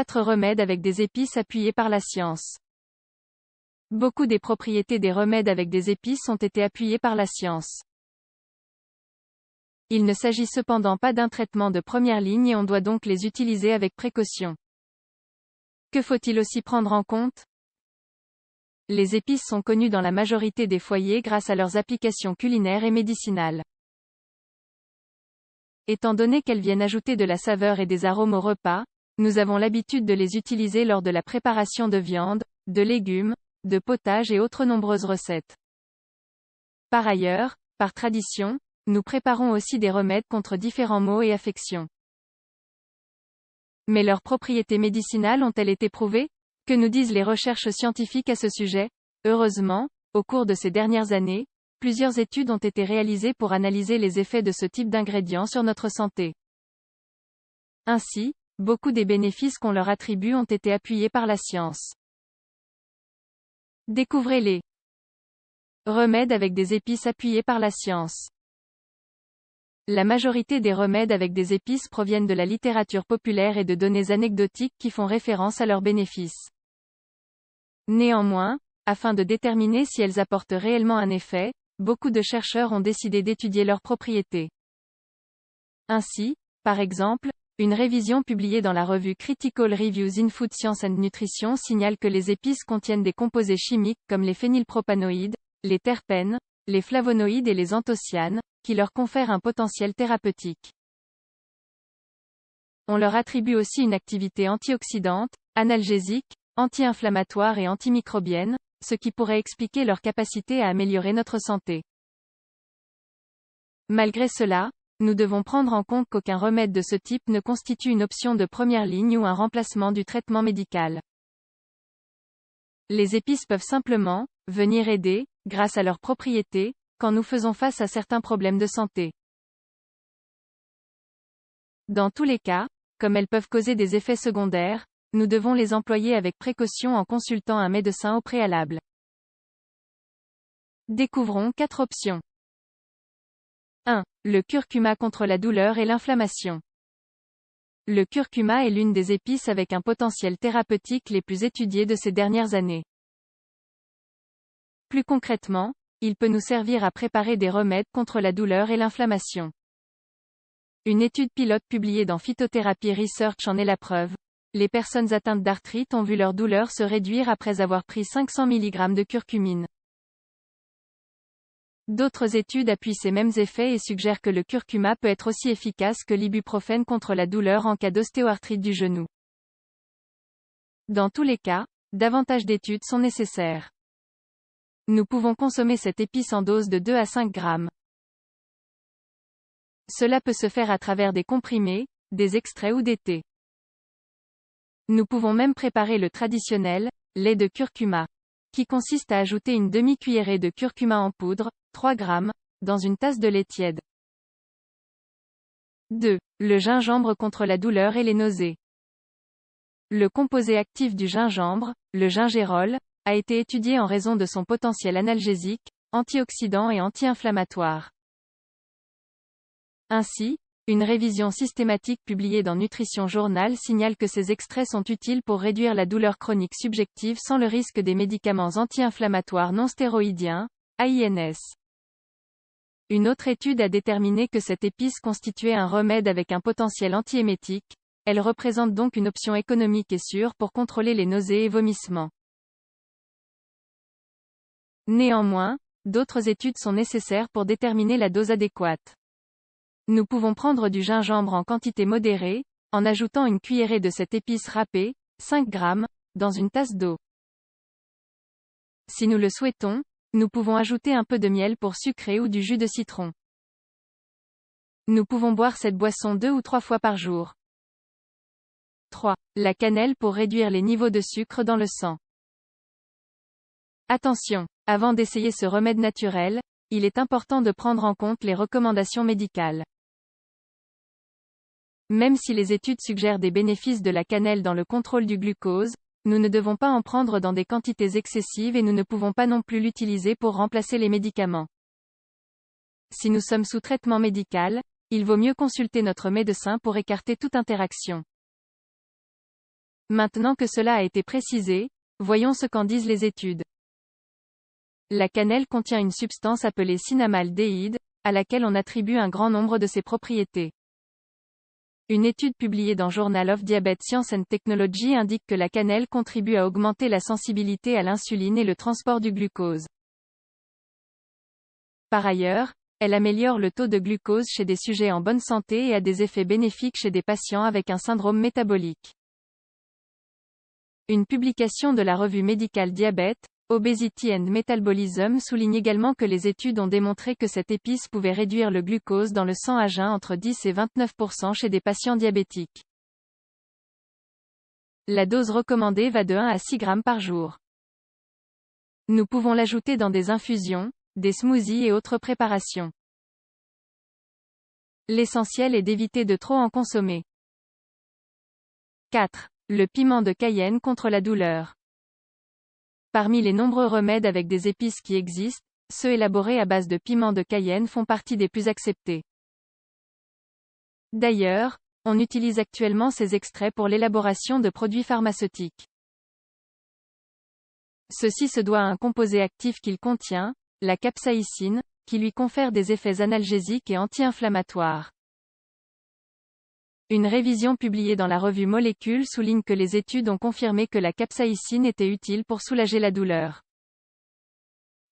4 remèdes avec des épices appuyés par la science. Beaucoup des propriétés des remèdes avec des épices ont été appuyées par la science. Il ne s'agit cependant pas d'un traitement de première ligne et on doit donc les utiliser avec précaution. Que faut-il aussi prendre en compte? Les épices sont connues dans la majorité des foyers grâce à leurs applications culinaires et médicinales. Étant donné qu'elles viennent ajouter de la saveur et des arômes au repas, nous avons l'habitude de les utiliser lors de la préparation de viande, de légumes, de potage et autres nombreuses recettes. Par ailleurs, par tradition, nous préparons aussi des remèdes contre différents maux et affections. Mais leurs propriétés médicinales ont-elles été prouvées? Que nous disent les recherches scientifiques à ce sujet? Heureusement, au cours de ces dernières années, plusieurs études ont été réalisées pour analyser les effets de ce type d'ingrédients sur notre santé. Ainsi, beaucoup des bénéfices qu'on leur attribue ont été appuyés par la science. Découvrez-les. Remèdes avec des épices appuyés par la science. La majorité des remèdes avec des épices proviennent de la littérature populaire et de données anecdotiques qui font référence à leurs bénéfices. Néanmoins, afin de déterminer si elles apportent réellement un effet, beaucoup de chercheurs ont décidé d'étudier leurs propriétés. Ainsi, par exemple, une révision publiée dans la revue Critical Reviews in Food Science and Nutrition signale que les épices contiennent des composés chimiques comme les phénylpropanoïdes, les terpènes, les flavonoïdes et les anthocyanes, qui leur confèrent un potentiel thérapeutique. On leur attribue aussi une activité antioxydante, analgésique, anti-inflammatoire et antimicrobienne, ce qui pourrait expliquer leur capacité à améliorer notre santé. Malgré cela, nous devons prendre en compte qu'aucun remède de ce type ne constitue une option de première ligne ou un remplacement du traitement médical. Les épices peuvent simplement venir aider, grâce à leurs propriétés, quand nous faisons face à certains problèmes de santé. Dans tous les cas, comme elles peuvent causer des effets secondaires, nous devons les employer avec précaution en consultant un médecin au préalable. Découvrons 4 options. 1. Le curcuma contre la douleur et l'inflammation. Le curcuma est l'une des épices avec un potentiel thérapeutique les plus étudiées de ces dernières années. Plus concrètement, il peut nous servir à préparer des remèdes contre la douleur et l'inflammation. Une étude pilote publiée dans Phytotherapy Research en est la preuve. Les personnes atteintes d'arthrite ont vu leur douleur se réduire après avoir pris 500 mg de curcumine. D'autres études appuient ces mêmes effets et suggèrent que le curcuma peut être aussi efficace que l'ibuprofène contre la douleur en cas d'ostéoarthrite du genou. Dans tous les cas, davantage d'études sont nécessaires. Nous pouvons consommer cette épice en dose de 2 à 5 grammes. Cela peut se faire à travers des comprimés, des extraits ou des thés. Nous pouvons même préparer le traditionnel lait de curcuma, qui consiste à ajouter une demi-cuillerée de curcuma en poudre, 3 grammes, dans une tasse de lait tiède. 2. Le gingembre contre la douleur et les nausées. Le composé actif du gingembre, le gingérol, a été étudié en raison de son potentiel analgésique, antioxydant et anti-inflammatoire. Ainsi, une révision systématique publiée dans Nutrition Journal signale que ces extraits sont utiles pour réduire la douleur chronique subjective sans le risque des médicaments anti-inflammatoires non stéroïdiens, AINS. Une autre étude a déterminé que cette épice constituait un remède avec un potentiel antiémétique. Elle représente donc une option économique et sûre pour contrôler les nausées et vomissements. Néanmoins, d'autres études sont nécessaires pour déterminer la dose adéquate. Nous pouvons prendre du gingembre en quantité modérée, en ajoutant une cuillerée de cette épice râpée, 5 grammes, dans une tasse d'eau. Si nous le souhaitons, nous pouvons ajouter un peu de miel pour sucrer ou du jus de citron. Nous pouvons boire cette boisson 2 ou 3 fois par jour. 3. La cannelle pour réduire les niveaux de sucre dans le sang. Attention, avant d'essayer ce remède naturel, il est important de prendre en compte les recommandations médicales. Même si les études suggèrent des bénéfices de la cannelle dans le contrôle du glucose, nous ne devons pas en prendre dans des quantités excessives et nous ne pouvons pas non plus l'utiliser pour remplacer les médicaments. Si nous sommes sous traitement médical, il vaut mieux consulter notre médecin pour écarter toute interaction. Maintenant que cela a été précisé, voyons ce qu'en disent les études. La cannelle contient une substance appelée cinnamaldéhyde, à laquelle on attribue un grand nombre de ses propriétés. Une étude publiée dans Journal of Diabetes Science and Technology indique que la cannelle contribue à augmenter la sensibilité à l'insuline et le transport du glucose. Par ailleurs, elle améliore le taux de glucose chez des sujets en bonne santé et a des effets bénéfiques chez des patients avec un syndrome métabolique. Une publication de la revue médicale Diabète, Obesity and Metabolism souligne également que les études ont démontré que cette épice pouvait réduire le glucose dans le sang à jeun entre 10 et 29% chez des patients diabétiques. La dose recommandée va de 1 à 6 grammes par jour. Nous pouvons l'ajouter dans des infusions, des smoothies et autres préparations. L'essentiel est d'éviter de trop en consommer. 4. Le piment de Cayenne contre la douleur. Parmi les nombreux remèdes avec des épices qui existent, ceux élaborés à base de piment de Cayenne font partie des plus acceptés. D'ailleurs, on utilise actuellement ces extraits pour l'élaboration de produits pharmaceutiques. Ceci se doit à un composé actif qu'il contient, la capsaïcine, qui lui confère des effets analgésiques et anti-inflammatoires. Une révision publiée dans la revue Molécules souligne que les études ont confirmé que la capsaïcine était utile pour soulager la douleur.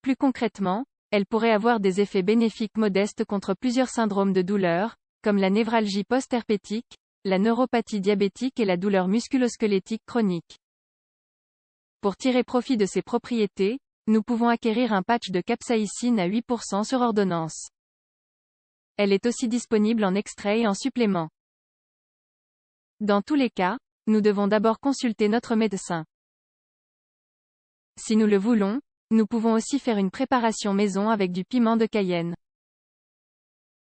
Plus concrètement, elle pourrait avoir des effets bénéfiques modestes contre plusieurs syndromes de douleur, comme la névralgie post-herpétique, la neuropathie diabétique et la douleur musculo-squelettique chronique. Pour tirer profit de ces propriétés, nous pouvons acquérir un patch de capsaïcine à 8% sur ordonnance. Elle est aussi disponible en extrait et en supplément. Dans tous les cas, nous devons d'abord consulter notre médecin. Si nous le voulons, nous pouvons aussi faire une préparation maison avec du piment de Cayenne.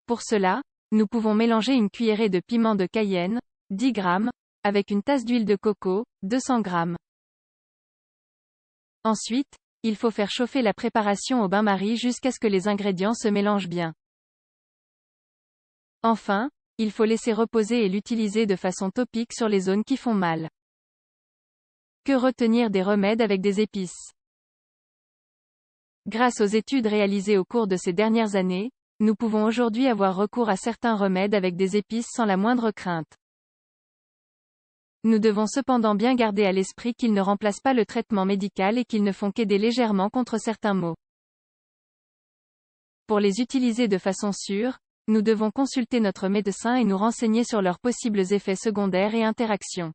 Pour cela, nous pouvons mélanger une cuillerée de piment de Cayenne, 10 grammes, avec une tasse d'huile de coco, 200 grammes. Ensuite, il faut faire chauffer la préparation au bain-marie jusqu'à ce que les ingrédients se mélangent bien. Enfin, il faut laisser reposer et l'utiliser de façon topique sur les zones qui font mal. Que retenir des remèdes avec des épices? Grâce aux études réalisées au cours de ces dernières années, nous pouvons aujourd'hui avoir recours à certains remèdes avec des épices sans la moindre crainte. Nous devons cependant bien garder à l'esprit qu'ils ne remplacent pas le traitement médical et qu'ils ne font qu'aider légèrement contre certains maux. Pour les utiliser de façon sûre, nous devons consulter notre médecin et nous renseigner sur leurs possibles effets secondaires et interactions.